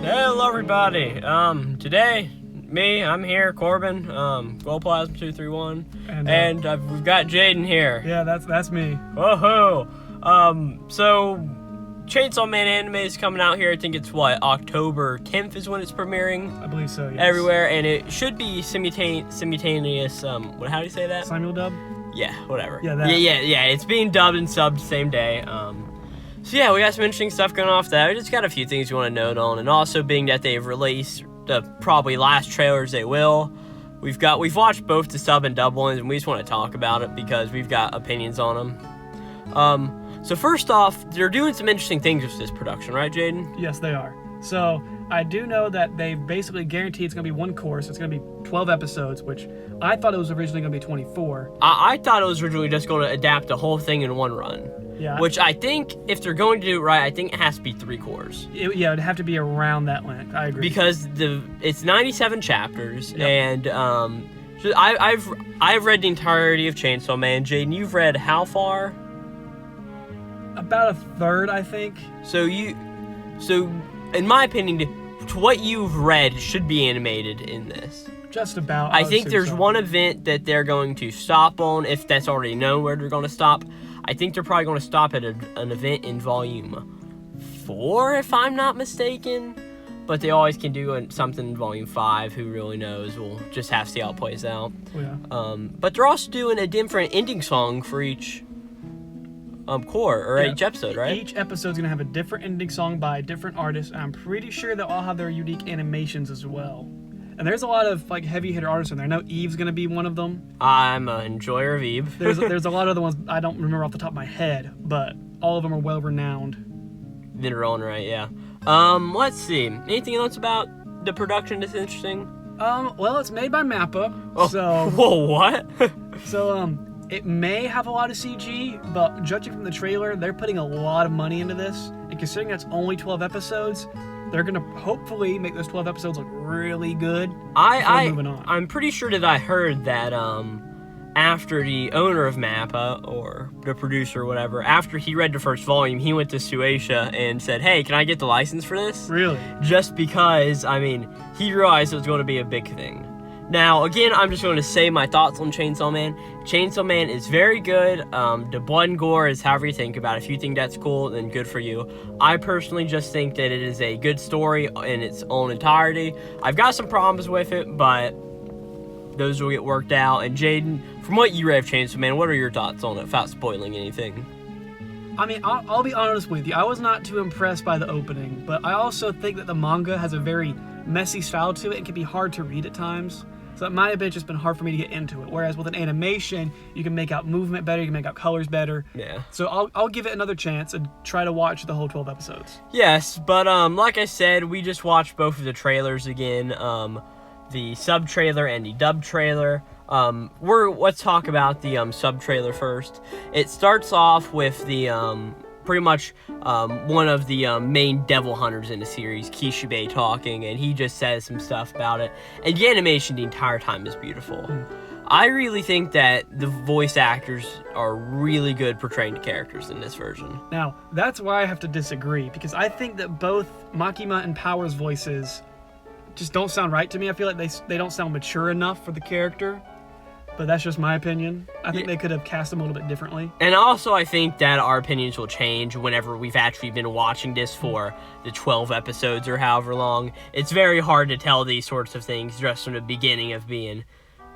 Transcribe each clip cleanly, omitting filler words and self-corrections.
Hello everybody. Today, I'm here, Corbin, Glowplasma231, and we've got Jaden here. Yeah, that's me. Whoa. So Chainsaw Man anime is coming out here. I think it's October 10th is when it's premiering. I believe so. Yes. Everywhere, and it should be simultaneous. How do you say that? Simul-dub? Yeah, whatever. Yeah, that. Yeah. It's being dubbed and subbed the same day. So yeah, we got some interesting stuff going off there. We just got a few things we want to note on, and also being that they've released the probably last trailers they will. We've watched both the sub and dub ones, and we just want to talk about it because we've got opinions on them. So first off, they're doing some interesting things with this production, right, Jaden? Yes, they are. So I do know that they've basically guaranteed it's going to be one course. It's going to be 12 episodes, which I thought it was originally going to be 24. I thought it was originally just going to adapt the whole thing in one run. Yeah. Which I think, if they're going to do it right, I think it has to be 3 cours. Yeah, it'd have to be around that length. I agree. Because it's 97 chapters, Yep. and so I've read the entirety of Chainsaw Man. Jaden, you've read how far? About a third, I think. So in my opinion, to what you've read should be animated in this. Just about. I think there's one event that they're going to stop on, if that's already known where they're going to stop. I think they're probably going to stop at an event in volume 4, if I'm not mistaken. But they always can do something in volume 5. Who really knows? We'll just have to see how it plays out. Yeah. But they're also doing a different ending song for each core, or each episode, right? Each episode's going to have a different ending song by a different artist, and I'm pretty sure they'll all have their unique animations as well. And there's a lot of heavy hitter artists in there. I know Eve's gonna be one of them. I'm an enjoyer of Eve. There's a lot of other ones I don't remember off the top of my head, but all of them are well renowned. In their own right, yeah. Let's see. Anything else about the production that's interesting? Well, it's made by Mappa. Oh, So whoa, what? It may have a lot of CG, but judging from the trailer, they're putting a lot of money into this. And considering that's only 12 episodes, they're gonna hopefully make those 12 episodes look really good. Moving on. I'm pretty sure that I heard that after the owner of Mappa, or the producer or whatever, after he read the first volume, he went to Suecia and said, "Hey, can I get the license for this?" Really? Just because, he realized it was going to be a big thing. Now, again, I'm just going to say my thoughts on Chainsaw Man. Chainsaw Man is very good. The blood and gore is however you think about it. If you think that's cool, then good for you. I personally just think that it is a good story in its own entirety. I've got some problems with it, but those will get worked out. And Jaden, from what you read of Chainsaw Man, what are your thoughts on it without spoiling anything? I'll be honest with you. I was not too impressed by the opening, but I also think that the manga has a very messy style to it and can be hard to read at times. So it might have just been hard for me to get into it. Whereas with an animation, you can make out movement better, you can make out colors better. Yeah. So I'll give it another chance and try to watch the whole 12 episodes. Yes, but like I said, we just watched both of the trailers again. The sub trailer and the dub trailer. Let's talk about the sub trailer first. It starts off with the pretty much one of the main devil hunters in the series, Kishibe, talking, and he just says some stuff about it. And the animation the entire time is beautiful. I really think that the voice actors are really good portraying the characters in this version. Now, that's where I have to disagree, because I think that both Makima and Power's voices just don't sound right to me. I feel like they don't sound mature enough for the character. But that's just my opinion. I think they could have cast them a little bit differently. And also, I think that our opinions will change whenever we've actually been watching this for the 12 episodes or however long. It's very hard to tell these sorts of things just from the beginning of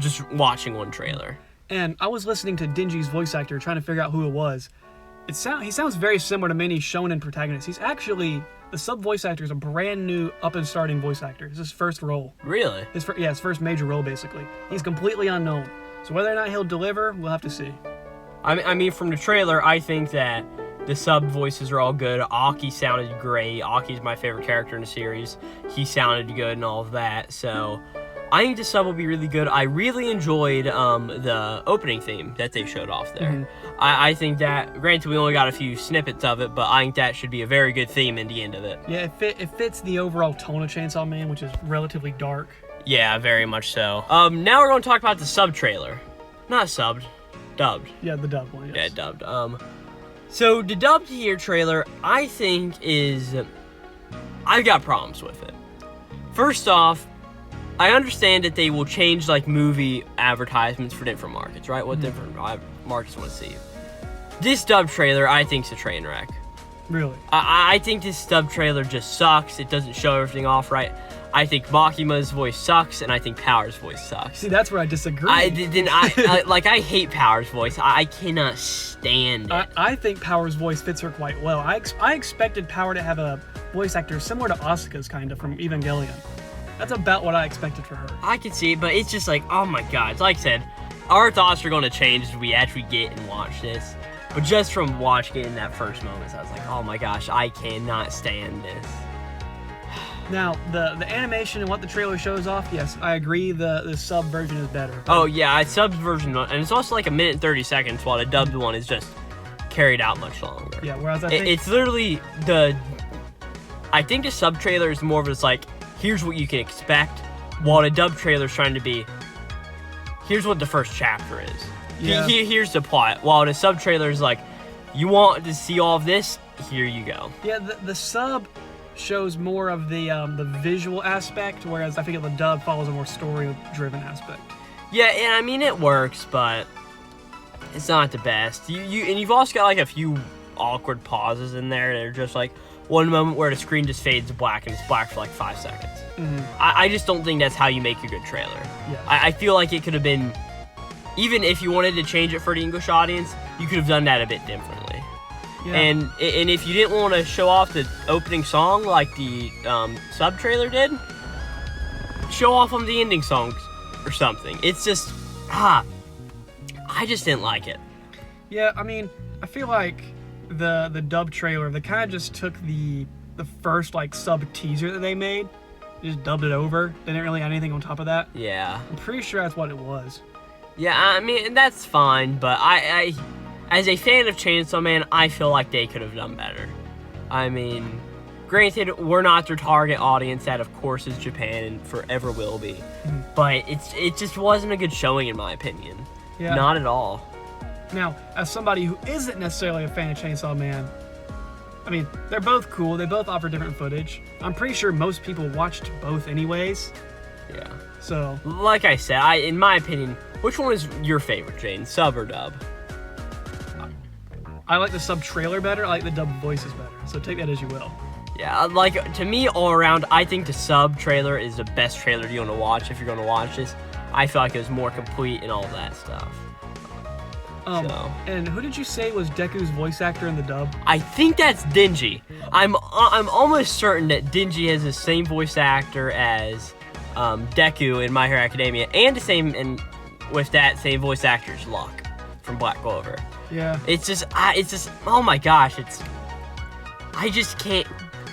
just watching one trailer. And I was listening to Denji's voice actor trying to figure out who it was. He sounds very similar to many shonen protagonists. He's actually, the sub voice actor is a brand new up and starting voice actor. It's his first role. Really? His first major role, basically. He's completely unknown. So whether or not he'll deliver, we'll have to see. From the trailer, I think that the sub voices are all good. Aki sounded great. Aki's my favorite character in the series. He sounded good and all of that. So I think the sub will be really good. I really enjoyed the opening theme that they showed off there. Mm-hmm. I think that, granted, we only got a few snippets of it, but I think that should be a very good theme in the end of it. Yeah, it fits the overall tone of Chainsaw Man, which is relatively dark. Yeah, very much so. Now we're going to talk about the sub trailer. Not subbed, dubbed. Yeah, the dubbed one, yes. Yeah, dubbed. So the dubbed here trailer, I think, is I've got problems with it. First off, I understand that they will change like movie advertisements for different markets, right? What different markets want to see. This dub trailer, I think, is a train wreck. Really? I think this dub trailer just sucks. It doesn't show everything off right. I think Makima's voice sucks, and I think Power's voice sucks. See, that's where I disagree. I hate Power's voice. I cannot stand it. I think Power's voice fits her quite well. I expected Power to have a voice actor similar to Asuka's, kind of, from Evangelion. That's about what I expected for her. I can see it, but it's just like, oh my god. Like I said, our thoughts are going to change as we actually get and watch this. But just from watching it in that first moment, I was like, oh my gosh, I cannot stand this. Now, the animation and what the trailer shows off, yes, I agree the sub version is better. Oh yeah, it's sub version, and it's also like 1 minute and 30 seconds, while the dubbed one is just carried out much longer. Yeah, whereas I think... It's literally I think the sub trailer is more of just like, here's what you can expect, while the dub trailer is trying to be, here's what the first chapter is. Yeah. Here's the plot, while the sub trailer is like, you want to see all of this? Here you go. Yeah, the sub shows more of the visual aspect, whereas I think the dub follows a more story-driven aspect. Yeah, and I mean it works, but it's not the best. You've also got like a few awkward pauses in there. They're just like one moment where the screen just fades to black and it's black for like 5 seconds. Mm-hmm. I just don't think that's how you make a good trailer. Yeah. I feel like it could have been, even if you wanted to change it for the English audience, you could have done that a bit differently. Yeah. And if you didn't want to show off the opening song like the sub trailer did, show off on the ending songs or something. It's just, I just didn't like it. Yeah, I mean, I feel like the dub trailer, they kind of just took the first like sub teaser that they made, just dubbed it over. They didn't really add anything on top of that. Yeah. I'm pretty sure that's what it was. Yeah, I mean, that's fine, but I as a fan of Chainsaw Man, I feel like they could have done better. I mean, granted, we're not their target audience, that of course is Japan and forever will be. Mm-hmm. But it just wasn't a good showing in my opinion. Yeah. Not at all. Now, as somebody who isn't necessarily a fan of Chainsaw Man, I mean, they're both cool. They both offer different footage. I'm pretty sure most people watched both anyways. Yeah. So, like I said, in my opinion, which one is your favorite, Jaden? Sub or dub? I like the sub trailer better. I like the dub voices better. So take that as you will. Yeah, like, to me, all around, I think the sub trailer is the best trailer you want to watch if you're going to watch this. I feel like it was more complete and all that stuff. And who did you say was Deku's voice actor in the dub? I think that's Denji. I'm almost certain that Denji has the same voice actor as Deku in My Hero Academia, and with that same voice actor's Locke from Black Clover. Yeah. It's just, oh my gosh, I just can't,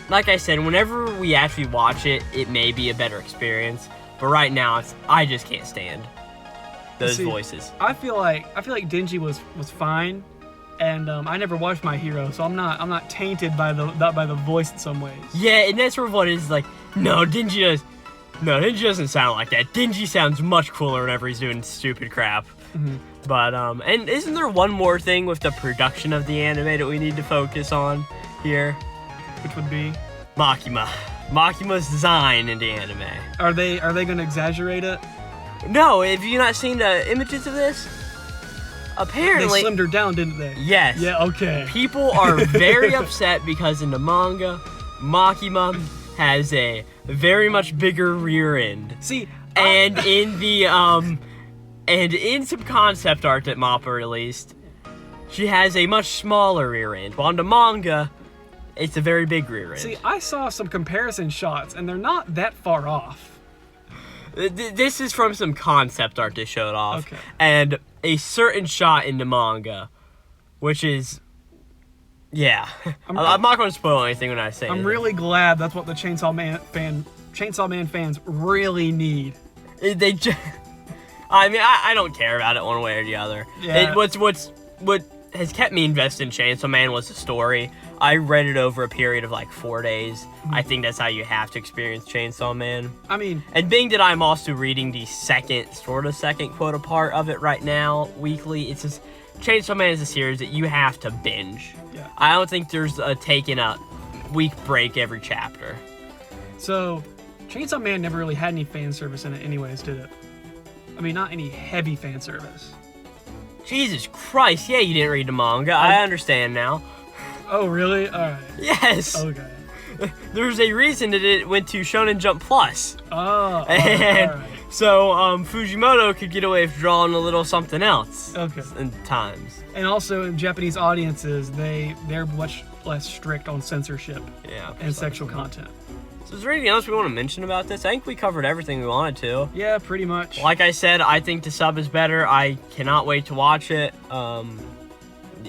like I said, whenever we actually watch it, it may be a better experience, but right now, I just can't stand those voices. I feel like Denji was fine, and I never watched My Hero, so I'm not tainted by the voice in some ways. Yeah, and that's sort of what it is like. No, Denji doesn't sound like that. Denji sounds much cooler whenever he's doing stupid crap. Mm-hmm. But and isn't there one more thing with the production of the anime that we need to focus on here? Which would be Makima's design in the anime. Are they going to exaggerate it? No, have you not seen the images of this? Apparently... They slimmed her down, didn't they? Yes. Yeah, okay. People are very upset because in the manga, Makima has a very much bigger rear end. See... And in the, and in some concept art that Mappa released, she has a much smaller rear end. While in the manga, it's a very big rear end. See, I saw some comparison shots, and they're not that far off. This is from some concept art they showed off. Okay. And a certain shot in the manga, which is... Yeah. I'm not going to spoil anything when I say it. I'm really glad that's what the Chainsaw Man fans really need. They just... I mean, I don't care about it one way or the other. Yeah. What has kept me invested in Chainsaw Man was the story. I read it over a period of like 4 days. Mm-hmm. I think that's how you have to experience Chainsaw Man. I mean... And being that I'm also reading the second quote part of it right now, weekly, it's just... Chainsaw Man is a series that you have to binge. Yeah. I don't think there's taking a week break every chapter. So, Chainsaw Man never really had any fan service in it anyways, did it? I mean, not any heavy fan service. Jesus Christ, yeah, you didn't read the manga. I understand now. Oh, really? Alright. Yes! Okay. There's a reason that it went to Shonen Jump Plus. Oh, And alright. so Fujimoto could get away with drawing a little something else. Okay. In times. And also, in Japanese audiences, they're much less strict on censorship Yeah. and sexual content. So is there anything else we want to mention about this? I think we covered everything we wanted to. Yeah, pretty much. Like I said, I think the sub is better. I cannot wait to watch it.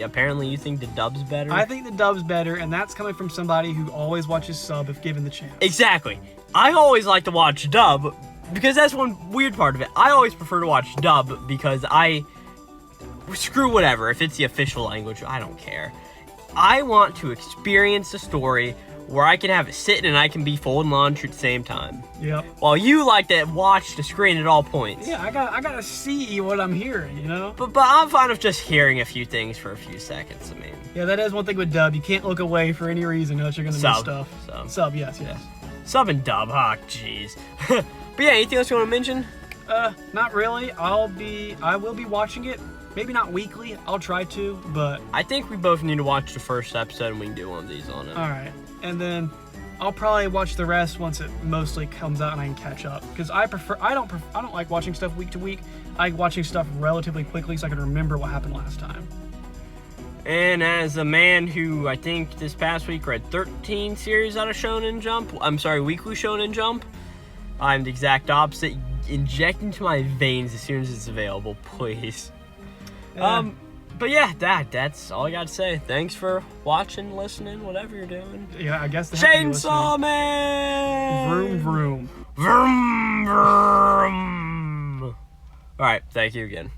Apparently you think the dub's better? I think the dub's better, and that's coming from somebody who always watches sub if given the chance. Exactly. I always like to watch dub because that's one weird part of it. I always prefer to watch dub because screw whatever. If it's the official language, I don't care. I want to experience the story where I can have it sitting and I can be folding laundry at the same time. Yep. While you like to watch the screen at all points. Yeah, I gotta see what I'm hearing, you know? But I'm fine with just hearing a few things for a few seconds. I mean, Yeah, that is one thing with dub. You can't look away for any reason unless you're gonna miss stuff. Sub, yes. Sub and dub, jeez. But yeah, anything else you want to mention? Not really. I will be watching it. Maybe not weekly. I'll try to, but I think we both need to watch the first episode and we can do one of these on it. all right. And then I'll probably watch the rest once it mostly comes out and I can catch up. Because I don't like watching stuff week to week. I like watching stuff relatively quickly so I can remember what happened last time. And as a man who I think this past week read 13 series out of Shonen Jump, Weekly Shonen Jump, I'm the exact opposite. Inject into my veins as soon as it's available, please. But yeah, that's all I got to say. Thanks for watching, listening, whatever you're doing. Yeah, I guess. Chainsaw Man! Vroom, vroom. Vroom, vroom. All right, thank you again.